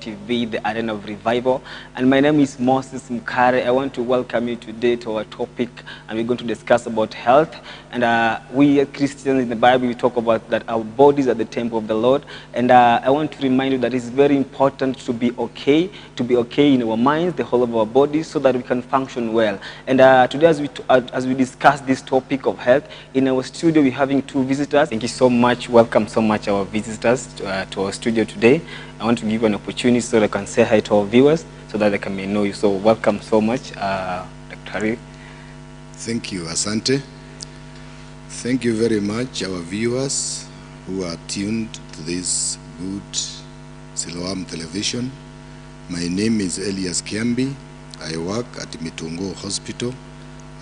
TV, the Arena of Revival. And my name is Moses Mkare. I want to welcome you today to our topic, and we're going to discuss about health. And we Christians in the Bible, we talk about that our bodies are the temple of the Lord. And I want to remind you that it's very important to be okay in our minds, the whole of our bodies, so that we can function well. And today, as we discuss this topic of health, in our studio, we're having two visitors. Thank you so much. Welcome so much our visitors to our studio today. I want to give you an opportunity so that I can say hi to our viewers so that they can know you. So welcome so much, Dr. Harry. Thank you, Asante. Thank you very much, our viewers who are tuned to this good Siloam television. My name is Elias Kiambi. I work at Mitungo Hospital.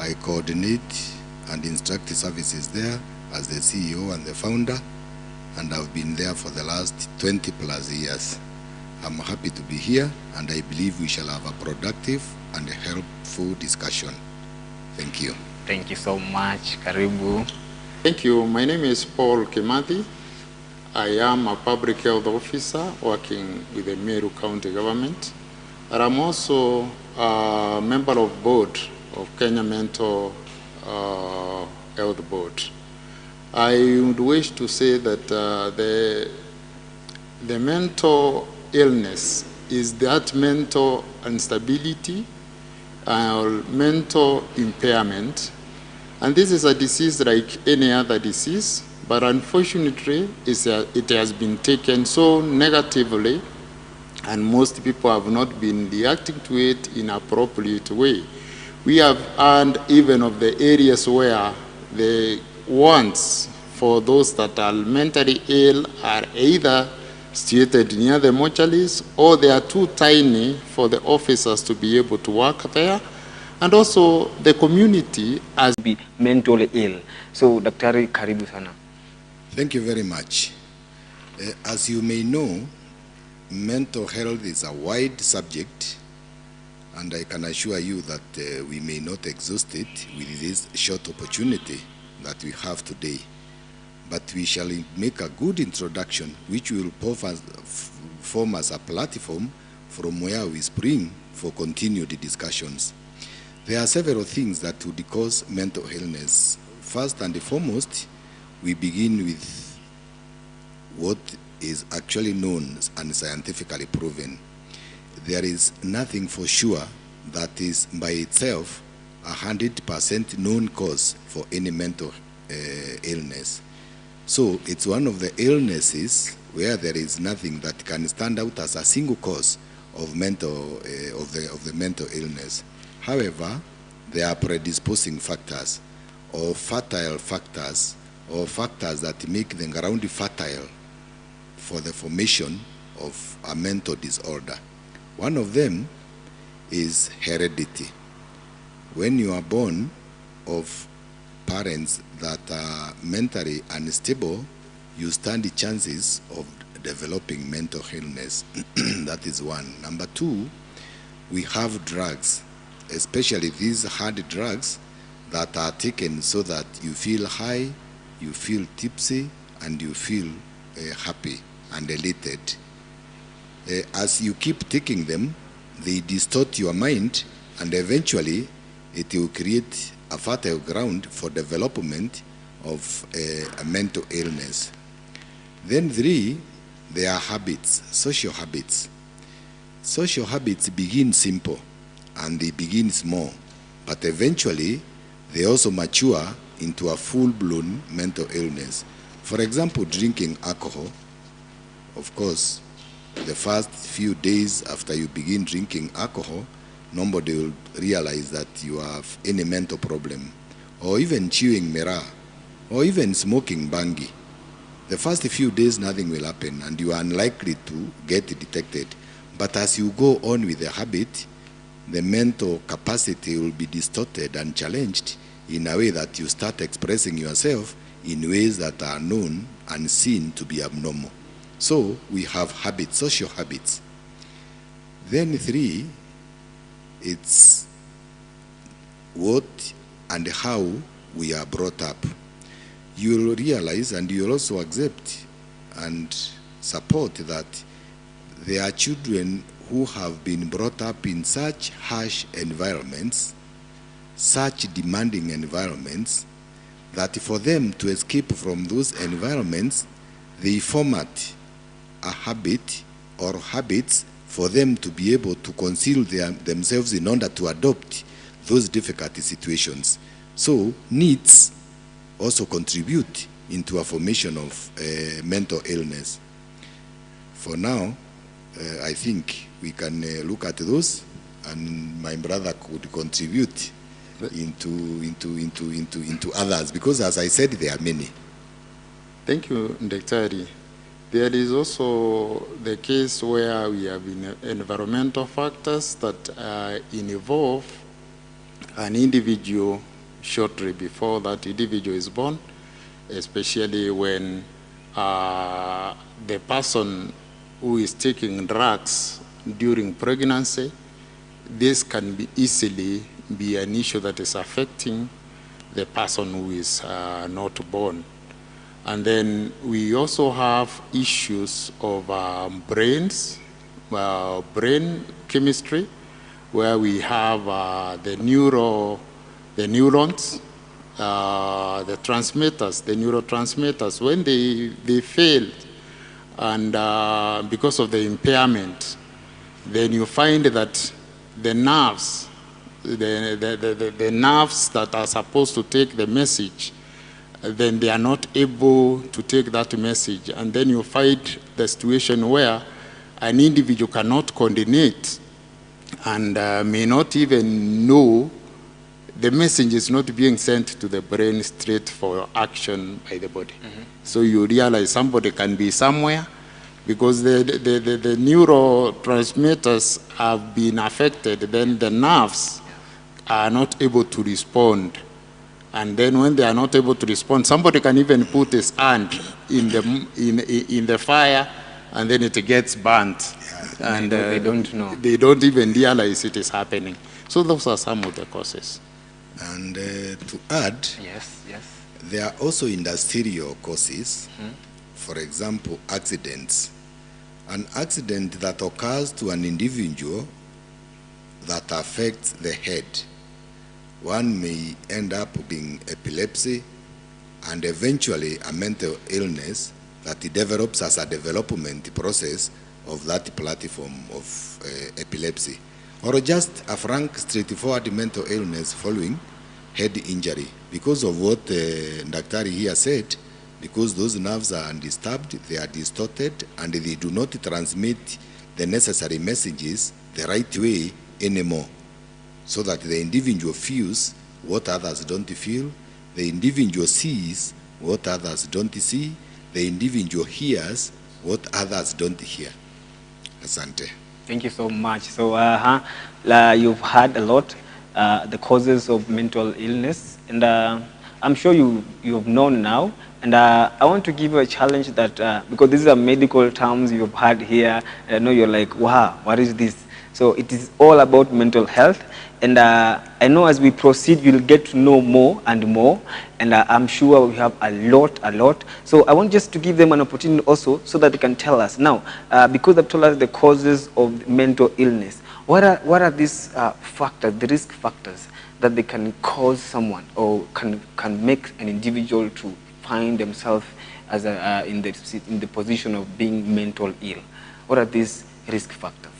I coordinate and instruct services there as the CEO and the founder, and I've been there for the last 20 plus years. I'm happy to be here, and I believe we shall have a productive and helpful discussion. Thank you. Thank you so much. Karibu. Thank you. My name is Paul Kimathi. I am a public health officer working with the Meru County government. And I'm also a member of board of Kenya Mental Health Board. I would wish to say that the mental illness is that mental instability or mental impairment. And this is a disease like any other disease, but unfortunately it has been taken so negatively, and most people have not been reacting to it in an appropriate way. We have heard even of the areas where the wants for those that are mentally ill are either situated near the mortuaries, or they are too tiny for the officers to be able to work there. And also the community has been mentally ill. So Dr. Karibu sana. Thank you very much. As you may know, mental health is a wide subject, and I can assure you that we may not exhaust it with this short opportunity that we have today. But we shall make a good introduction, which will form as a platform from where we spring for continued discussions. There are several things that would cause mental illness. First and foremost, we begin with what is actually known and scientifically proven. There is nothing for sure that is by itself 100% known cause for any mental illness. So it's one of the illnesses where there is nothing that can stand out as a single cause of the mental illness. However, there are predisposing factors or fertile factors, or factors that make the ground fertile for the formation of a mental disorder. One of them is heredity. When you are born of parents that are mentally unstable, you stand the chances of developing mental illness. That is one. Number two, we have drugs, especially these hard drugs that are taken so that you feel high, you feel tipsy, and you feel happy and elated. As you keep taking them, they distort your mind, and eventually it will create a fertile ground for development of a mental illness. Then three, there are habits, social habits. Social habits begin simple and they begin small, but eventually they also mature into a full-blown mental illness. For example, drinking alcohol. Of course, the first few days after you begin drinking alcohol, nobody will realize that you have any mental problem. Or even chewing miraa, or even smoking bangi. The first few days, nothing will happen, and you are unlikely to get detected. But as you go on with the habit, the mental capacity will be distorted and challenged in a way that you start expressing yourself in ways that are known and seen to be abnormal. So we have habits, social habits. Then three, it's what and how we are brought up. You will realize, and you will also accept and support that there are children who have been brought up in such harsh environments, such demanding environments, that for them to escape from those environments, they format a habit or habits for them to be able to conceal themselves in order to adopt those difficult situations. So needs also contribute into a formation of mental illness. For now, I think we can look at those, and my brother could contribute into others, because as I said, there are many. Thank you, Daktari. There is also the case where we have environmental factors that involve an individual shortly before that individual is born, especially when the person who is taking drugs during pregnancy, this can be easily be an issue that is affecting the person who is not born. And then we also have issues of brain chemistry, where we have the neurons, the neurotransmitters, when they fail, and because of the impairment, then you find that the nerves, the nerves that are supposed to take the message, then they are not able to take that message. And then you find the situation where an individual cannot coordinate and may not even know the message is not being sent to the brain straight for action by the body. So you realize somebody can be somewhere because the neurotransmitters have been affected, then the nerves are not able to respond. And then when they are not able to respond, somebody can even put his hand in the fire, and then it gets burnt. Yeah, and they don't know. They don't even realize it is happening. So those are some of the causes. And to add, yes, there are also industrial causes. For example, accidents. An accident that occurs to an individual that affects the head. One may end up being epilepsy and eventually a mental illness that it develops as a development process of that platform of epilepsy. Or just a frank, straightforward mental illness following head injury. Because of what Daktari here said, because those nerves are undisturbed, they are distorted, and they do not transmit the necessary messages the right way anymore, so that the individual feels what others don't feel, the individual sees what others don't see, the individual hears what others don't hear. Asante. Thank you so much. So you've heard a lot, the causes of mental illness, and I'm sure you have known now. And I want to give you a challenge that, because these are medical terms you've heard here, and I know you're like, wow, what is this? So it is all about mental health. And I know as we proceed, you'll get to know more and more. And I'm sure we have a lot. So I want just to give them an opportunity also so that they can tell us. Now, because they've told us the causes of mental illness, what are these factors, the risk factors that they can cause someone or can make an individual to find themselves as in the position of being mental ill? What are these risk factors?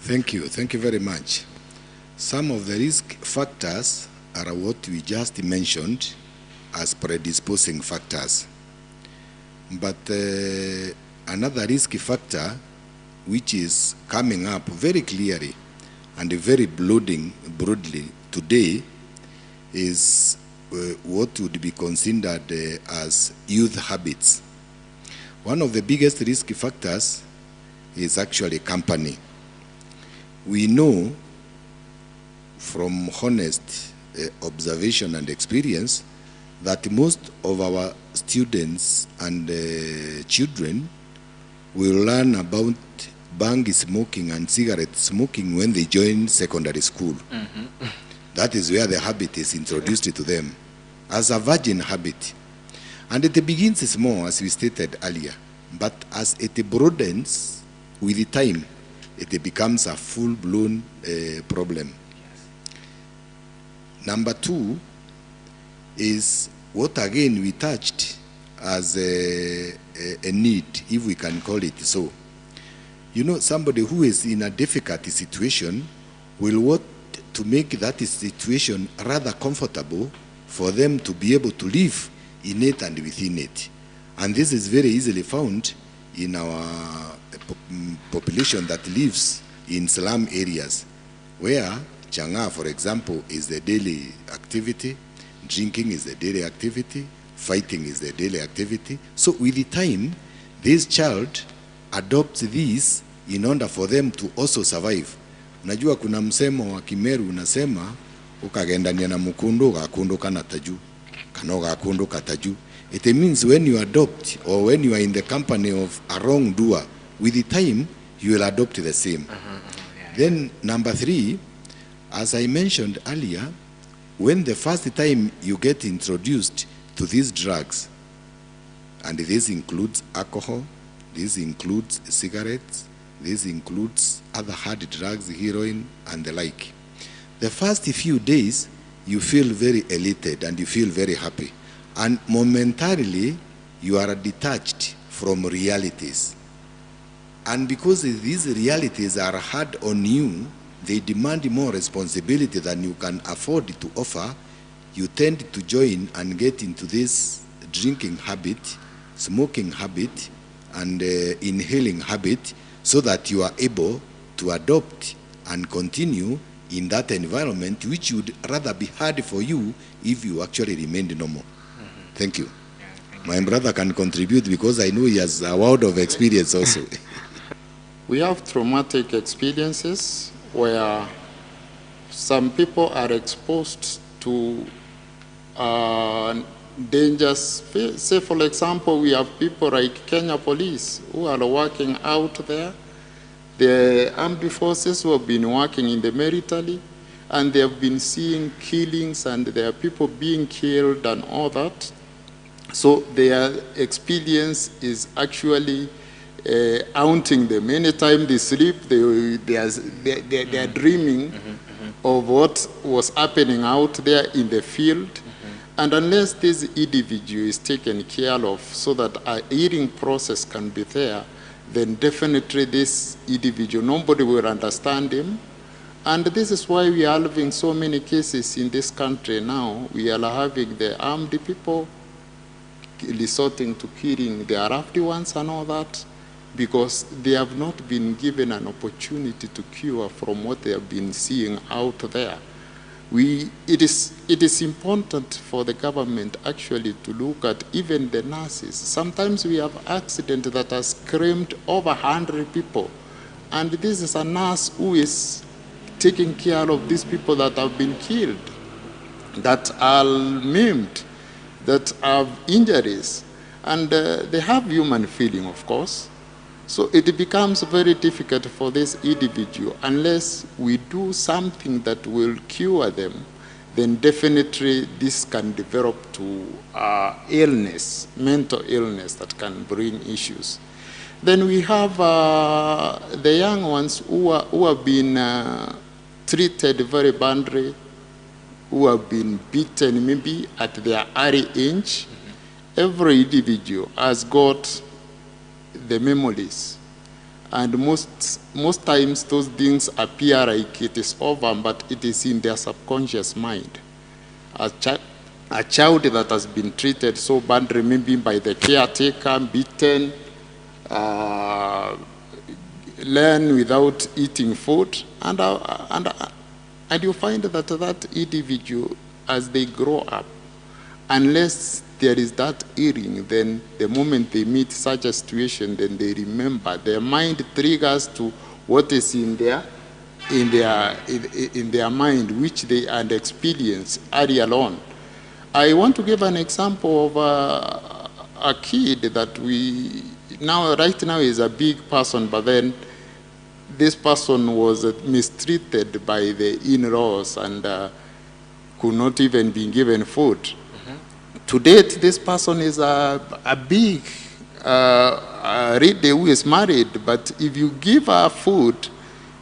Thank you very much. Some of the risk factors are what we just mentioned as predisposing factors. But another risk factor which is coming up very clearly and very broadly today is what would be considered as youth habits. One of the biggest risk factors is actually company. We know from honest observation and experience that most of our students and children will learn about bang smoking and cigarette smoking when they join secondary school. That is where the habit is introduced to them as a virgin habit. And it begins small, as we stated earlier, but as it broadens with the time, it becomes a full-blown problem. Number two is what again we touched as a need, if we can call it so. You know, somebody who is in a difficult situation will want to make that situation rather comfortable for them to be able to live in it and within it. And this is very easily found in our population that lives in slum areas, where changa, for example, is the daily activity, drinking is the daily activity, fighting is the daily activity. So with the time, this child adopts these in order for them to also survive. Unajua kuna msemo wa Kimeru unasema ukagendania na mukundu gakundu kana taju, kano gakundu kataju. It means when you adopt or when you are in the company of a wrongdoer, with the time you will adopt the same. Then number three, as I mentioned earlier, when the first time you get introduced to these drugs, and this includes alcohol, this includes cigarettes, this includes other hard drugs, heroin, and the like. The first few days, you feel very elated and you feel very happy. And momentarily, you are detached from realities. And because these realities are hard on you, they demand more responsibility than you can afford to offer, you tend to join and get into this drinking habit, smoking habit, and inhaling habit, so that you are able to adopt and continue in that environment, which would rather be hard for you if you actually remained normal. Thank you. My brother can contribute because I know he has a world of experience also. We have traumatic experiences where some people are exposed to dangers. Say, for example, we have people like Kenya police who are working out there. The armed forces who have been working in the military, and they have been seeing killings, and there are people being killed and all that. So their experience is actually haunting them. Anytime they sleep, they are dreaming of what was happening out there in the field. And unless this individual is taken care of so that a healing process can be there, then definitely this individual, nobody will understand him. And this is why we are having so many cases in this country now. We are having the armed people resorting to killing the loved ones and all that, because they have not been given an opportunity to cure from what they have been seeing out there. It is important for the government actually to look at even the nurses. Sometimes we have accident that has claimed over 100 people, and this is a nurse who is taking care of these people that have been killed, that are maimed, that have injuries, and they have human feeling, of course. So it becomes very difficult for this individual. Unless we do something that will cure them, then definitely this can develop to illness, mental illness that can bring issues. Then we have the young ones who have been treated very badly, who have been beaten maybe at their early age. Every individual has got the memories, and most times those things appear like it is over, but it is in their subconscious mind. A child that has been treated so badly, maybe by the caretaker, beaten, learn without eating food, and you find that individual, as they grow up, unless there is that hearing, then the moment they meet such a situation, then they remember. Their mind triggers to what is in their mind, which they had experienced early on. I want to give an example of a kid that right now is a big person, but then this person was mistreated by the in-laws and could not even be given food. To date, this person is a big lady who is married, but if you give her food,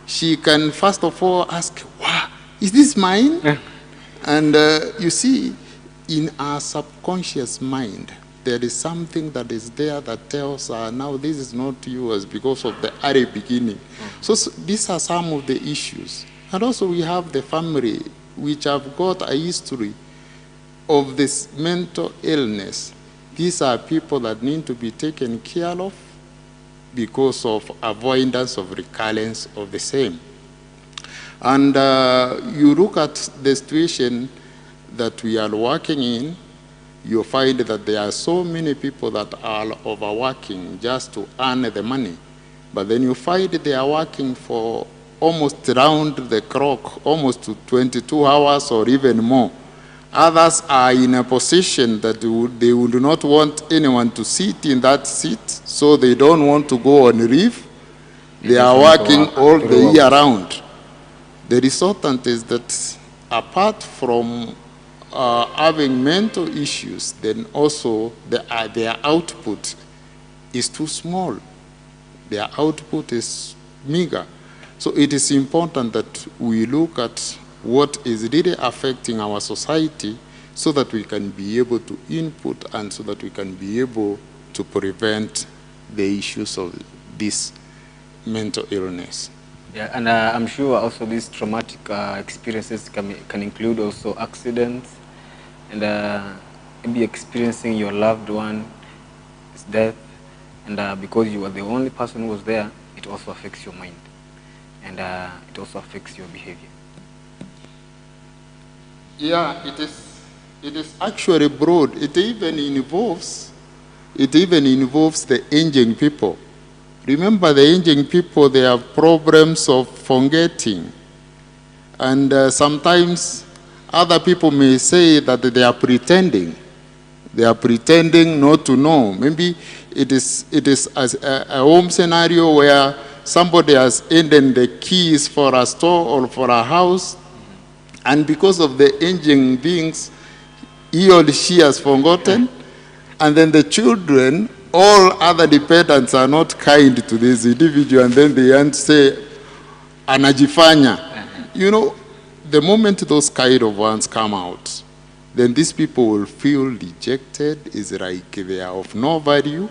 she can first of all ask, wow, is this mine? And you see, in our subconscious mind, there is something that is there that tells her, now this is not yours because of the early beginning. So these are some of the issues. And also we have the family, which have got a history of this mental illness. These are people that need to be taken care of because of avoidance of recurrence of the same. And you look at the situation that we are working in, you find that there are so many people that are overworking just to earn the money. But then you find they are working for almost round the clock, almost to 22 hours or even more. Others are in a position that they would not want anyone to sit in that seat, so they don't want to go on leave. They are working all the year round. The resultant is that apart from having mental issues, then also their output is too small. Their output is meager. So it is important that we look at what is really affecting our society so that we can be able to input and so that we can be able to prevent the issues of this mental illness. Yeah, and I'm sure also these traumatic experiences can include also accidents and maybe experiencing your loved one's death, and because you were the only person who was there, it also affects your mind, and it also affects your behavior. Yeah, it is actually broad. It even involves the aging people. Remember, the aging people, they have problems of forgetting. And sometimes other people may say that they are pretending. They are pretending not to know. Maybe it is a home scenario where somebody has hidden the keys for a store or for a house, and because of the aging beings, he or she has forgotten, and then the children, all other dependents are not kind to this individual, and then they want to say, anajifanya. You know, the moment those kind of ones come out, then these people will feel rejected, is like they are of no value,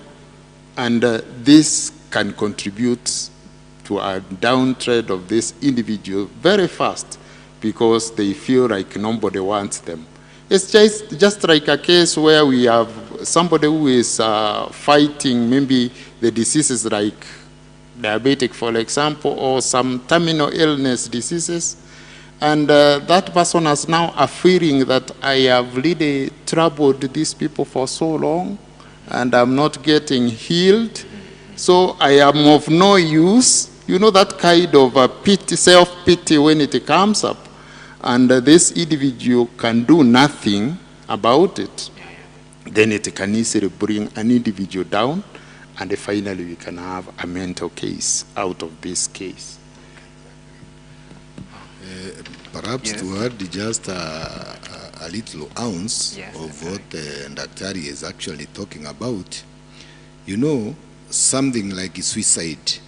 and this can contribute to a downtrend of this individual very fast because they feel like nobody wants them. It's just like a case where we have somebody who is fighting maybe the diseases like diabetic, for example, or some terminal illness diseases, and that person has now a feeling that I have really troubled these people for so long, and I'm not getting healed, so I am of no use. You know, that kind of pity, self-pity when it comes up, and this individual can do nothing about it, then it can easily bring an individual down, and finally we can have a mental case out of this case. Perhaps to add just a little ounce of what Daktari is actually talking about, you know, something like suicide.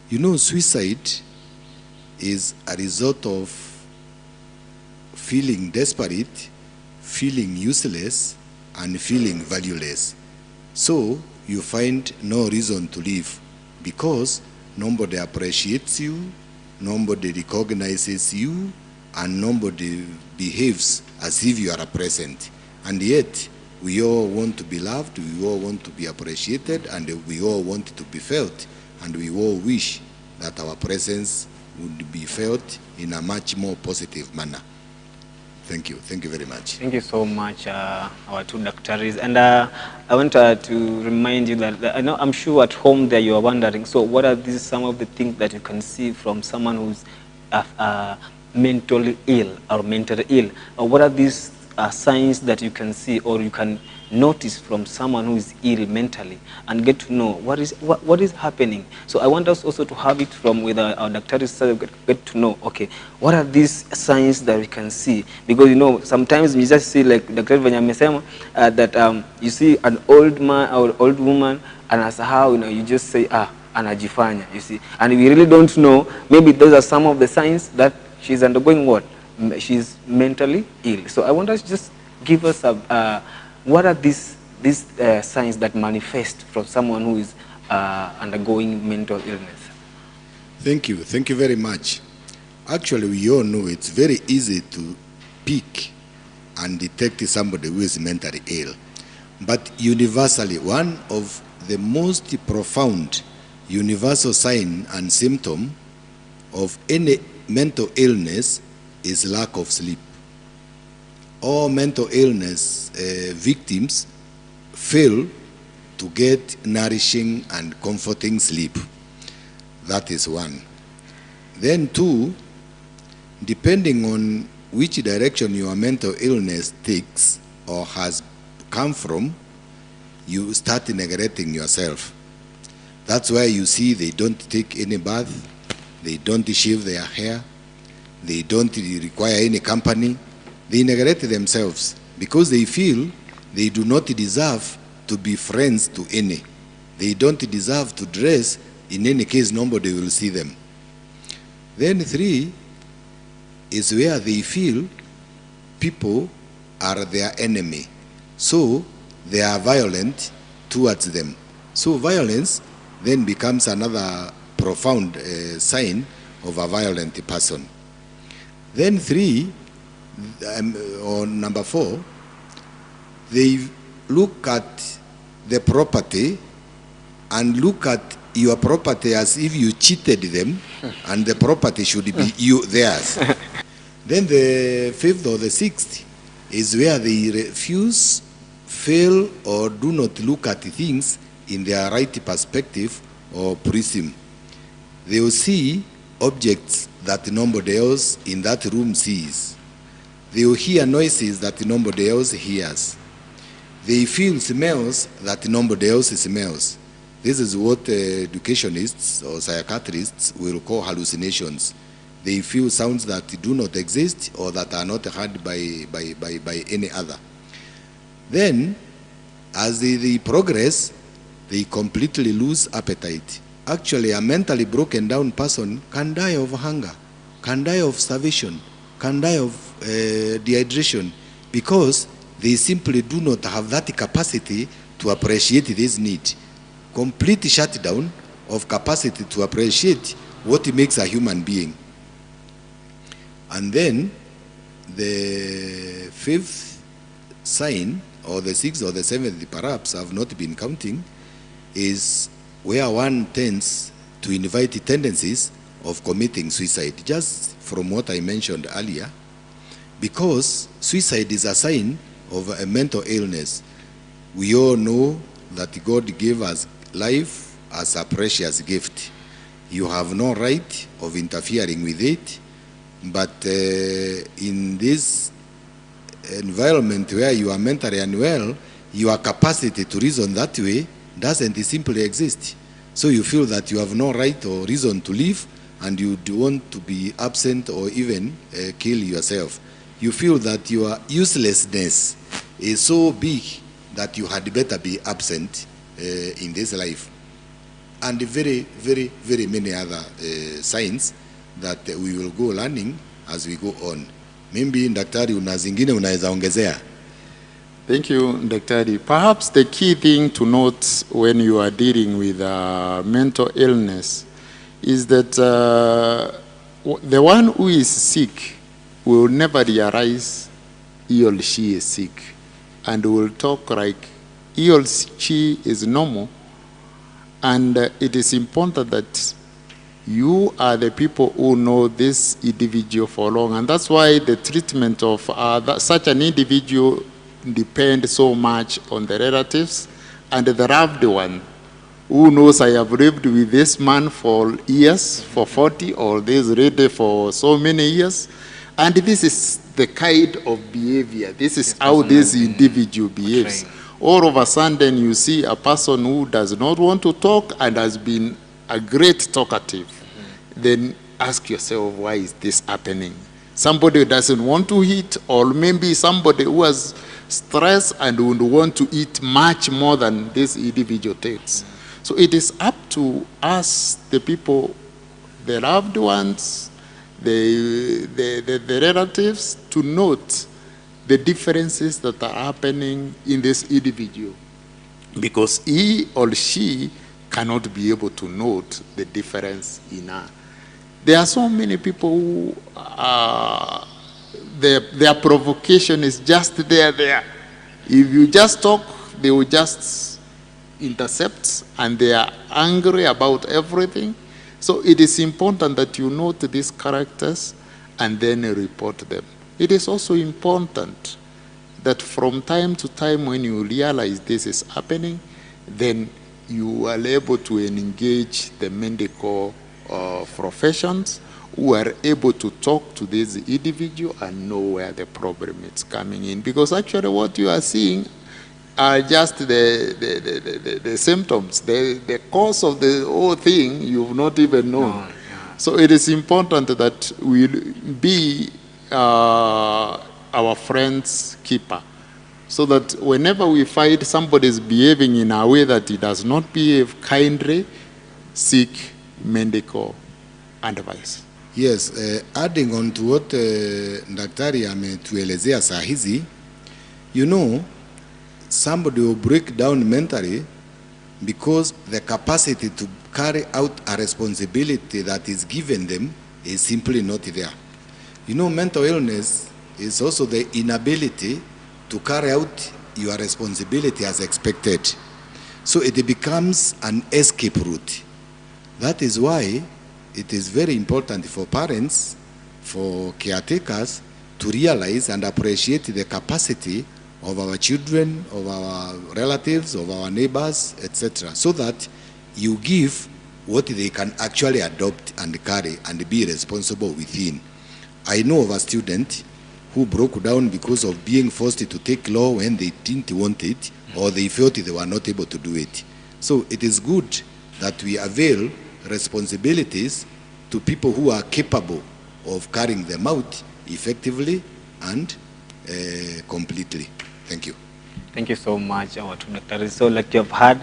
You know, suicide is a result of feeling desperate, feeling useless, and feeling valueless. So you find no reason to live because nobody appreciates you, nobody recognizes you, and nobody behaves as if you are present. And yet, we all want to be loved, we all want to be appreciated, and we all want to be felt, and we all wish that our presence would be felt in a much more positive manner. Thank you. Thank you very much. Thank you so much, our two doctors. And I want to remind you that I'm sure at home there you are wondering, so what are these some of the things that you can see from someone who's mentally ill or mentally ill? Or what are these signs that you can see or you can notice from someone who is ill mentally and get to know what is happening. So I want us also to have it from with our doctors, so get to know, okay, what are these signs that we can see? Because sometimes we just see, like Dr. Vanyamesema, that you see an old man or old woman, and as how you just say anajifanya, you see, and we really don't know. Maybe those are some of the signs that she's undergoing what? She's mentally ill. So I want us to just give us what are these signs that manifest from someone who is undergoing mental illness? Thank you very much. Actually, we all know it's very easy to pick and detect somebody who is mentally ill. But universally, one of the most profound universal sign and symptom of any mental illness is lack of sleep. All mental illness victims fail to get nourishing and comforting sleep. That is one. Then two, depending on which direction your mental illness takes or has come from, you start neglecting yourself. That's why you see they don't take any bath, they don't shave their hair, they don't require any company. They neglect themselves because they feel they do not deserve to be friends to any. They don't deserve to dress. In any case, nobody will see them. Then three is where they feel people are their enemy. So they are violent towards them. So violence then becomes another profound sign of a violent person. Then three, or number four, they look at the property and look at your property as if you cheated them and the property should be theirs. Then the fifth or the sixth is where they refuse, fail, or do not look at things in their right perspective or prism. They will see objects that nobody else in that room sees. They will hear noises that nobody else hears. They feel smells that nobody else smells. This is what educationists or psychiatrists will call hallucinations. They feel sounds that do not exist or that are not heard by any other. Then, as they progress, they completely lose appetite. Actually, a mentally broken down person can die of hunger, can die of starvation, can die of dehydration, because they simply do not have that capacity to appreciate this need. Complete shutdown of capacity to appreciate what makes a human being. And then the fifth sign, or the sixth or the seventh perhaps, I've not been counting, is where one tends to invite tendencies of committing suicide, just from what I mentioned earlier, because suicide is a sign of a mental illness. We all know that God gave us life as a precious gift. You have no right of interfering with it, but in this environment where you are mentally unwell, your capacity to reason that way doesn't simply exist. So you feel that you have no right or reason to live, and you do want to be absent or even kill yourself. You feel that your uselessness is so big that you had better be absent in this life. And very, very, very many other signs that we will go learning as we go on. Maybe daktari una zingine unaweza ongezea. Thank you, Dr. Perhaps the key thing to note when you are dealing with mental illness is that the one who is sick will never realize he or she is sick, and will talk like he or she is normal. And it is important that you are the people who know this individual for long, and that's why the treatment of such an individual depend so much on the relatives and the loved one who knows I have lived with this man for years, for 40, or this lady for so many years, and this is the kind of behavior, this is how this individual behaves. all of a sudden you see a person who does not want to talk and has been a great talkative, then ask yourself, why is this happening? Somebody who doesn't want to eat, or maybe somebody who has stress and would want to eat much more than this individual takes. So it is up to us, the people, the loved ones, the relatives, to note the differences that are happening in this individual, because he or she cannot be able to note the difference in her. There are so many people who their provocation is just there. If you just talk, they will just intercept, and they are angry about everything. So it is important that you note these characters and then report them. It is also important that from time to time, when you realize this is happening, then you are able to engage the medical professions who are able to talk to this individual and know where the problem is coming in. Because actually what you are seeing are just the symptoms. The cause of the whole thing you've not even known. No, yeah. So it is important that we be our friend's keeper, so that whenever we find somebody is behaving in a way that he does not behave kindly, seek medical advice. Yes, adding on to what Daktari ametuelezea saa hizi, you know, somebody will break down mentally because the capacity to carry out a responsibility that is given them is simply not there. You know, mental illness is also the inability to carry out your responsibility as expected. So it becomes an escape route. That is why it is very important for parents, for caretakers, to realize and appreciate the capacity of our children, of our relatives, of our neighbors, etc., so that you give what they can actually adopt and carry and be responsible within. I know of a student who broke down because of being forced to take law when they didn't want it, or they felt they were not able to do it. So it is good that we avail responsibilities to people who are capable of carrying them out effectively and completely. Thank you. Thank you so much, our two doctors. So like you have heard,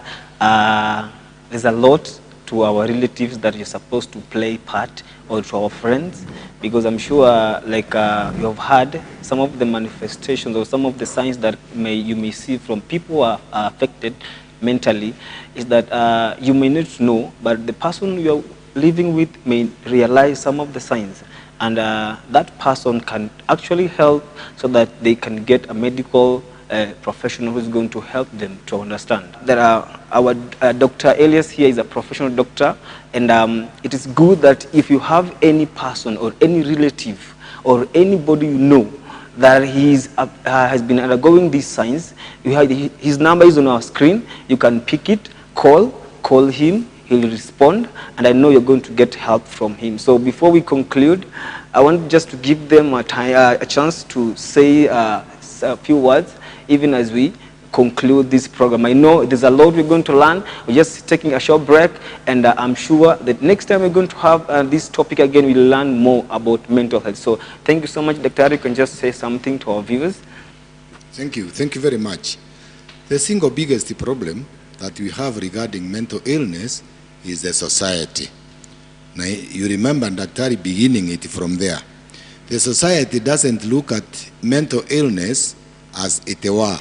there's a lot to our relatives that you're supposed to play part, or to our friends, because I'm sure like you have heard some of the manifestations or some of the signs that you may see from people who are affected mentally, is that you may not know, but the person you're living with may realize some of the signs, and that person can actually help so that they can get a medical professional who is going to help them to understand. There are our Dr. Elias here is a professional doctor, and it is good that if you have any person or any relative or anybody you know that has been undergoing these signs, his number is on our screen. You can pick it, call him, he'll respond, and I know you're going to get help from him. So before we conclude, I want just to give them a chance to say a few words, even as we conclude this program. I know there's a lot we're going to learn. We're just taking a short break, and I'm sure that next time we're going to have this topic again, we'll learn more about mental health. So thank you so much, Dr. You can just say something to our viewers. Thank you very much. The single biggest problem that we have regarding mental illness is the society. Now, you remember Daktari beginning it from there. The society doesn't look at mental illness as it were.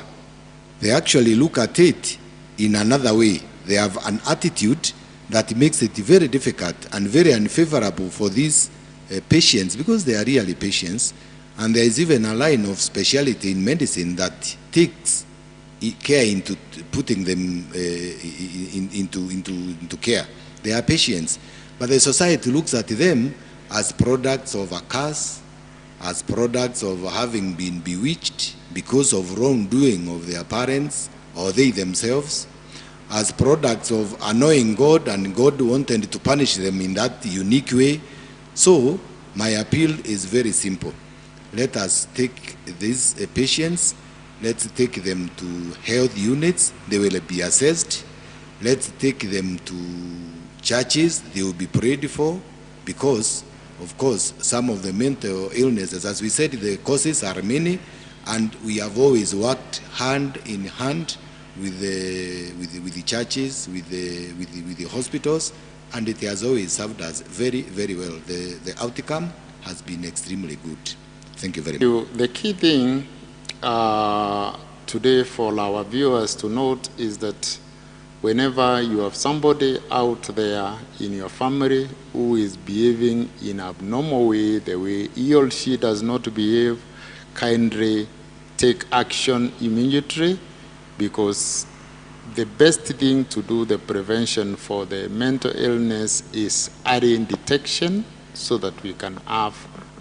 They actually look at it in another way. They have an attitude that makes it very difficult and very unfavorable for these patients, because they are really patients. And there is even a line of specialty in medicine that takes care into putting them into care. They are patients. But the society looks at them as products of a curse, as products of having been bewitched because of wrongdoing of their parents or they themselves, as products of annoying God, and God wanted to punish them in that unique way. So my appeal is very simple. Let us take these patients Let's take them to health units. They will be assessed. Let's take them to churches. They will be prayed for, because, of course, some of the mental illnesses, as we said, the causes are many, and we have always worked hand in hand with the churches, with the hospitals, and it has always served us very, very well. The outcome has been extremely good. Thank you very much. The key thing today for our viewers to note is that whenever you have somebody out there in your family who is behaving in an abnormal way, the way he or she does not behave, kindly take action immediately, because the best thing to do, the prevention for the mental illness, is early detection, so that we can have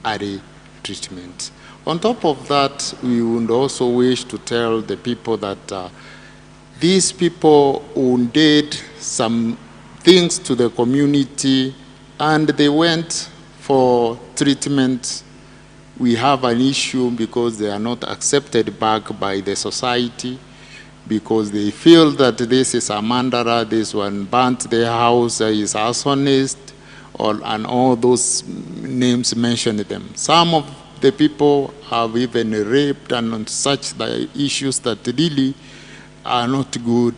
early treatment. On top of that, we would also wish to tell the people that these people who did some things to the community and they went for treatment, we have an issue because they are not accepted back by the society, because they feel that this is a mandara, this one burnt their house, is arsonist, and all those names mentioned them. Some of the people have even raped and such the issues that really are not good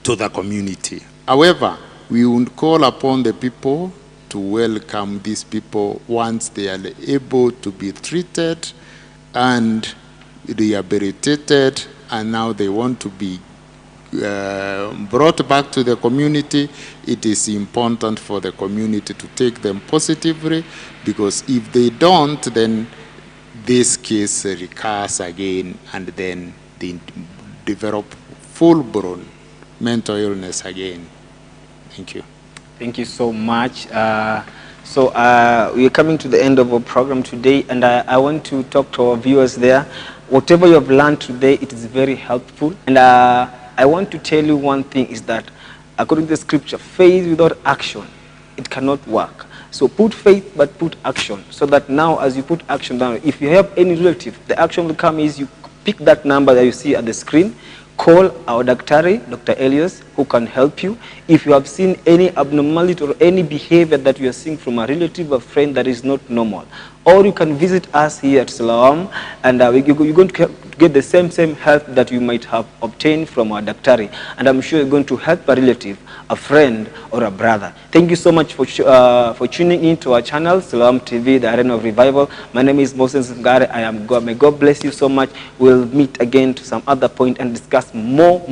to the community. However, we would call upon the people to welcome these people once they are able to be treated and rehabilitated, and now they want to be brought back to the community. It is important for the community to take them positively, because if they don't, then this case recurs again, and then they develop full-blown mental illness again. Thank you. Thank you so much. We are coming to the end of our program today, and I want to talk to our viewers there. Whatever you have learned today, it is very helpful. And I want to tell you one thing, is that according to the scripture, faith without action, it cannot work. So put faith, but put action, so that now as you put action down, if you have any relative, the action will come is you pick that number that you see at the screen, call our Daktari, Dr. Elias, who can help you. If you have seen any abnormality or any behavior that you are seeing from a relative or friend that is not normal, or you can visit us here at Siloam, and you're going to get the same help that you might have obtained from our Daktari, and I'm sure you're going to help a relative, a friend, or a brother. Thank you so much for tuning in to our channel, Siloam TV, the Arena of Revival. My name is Moses Ngare. I am God. May God bless you so much. We'll meet again to some other point and discuss more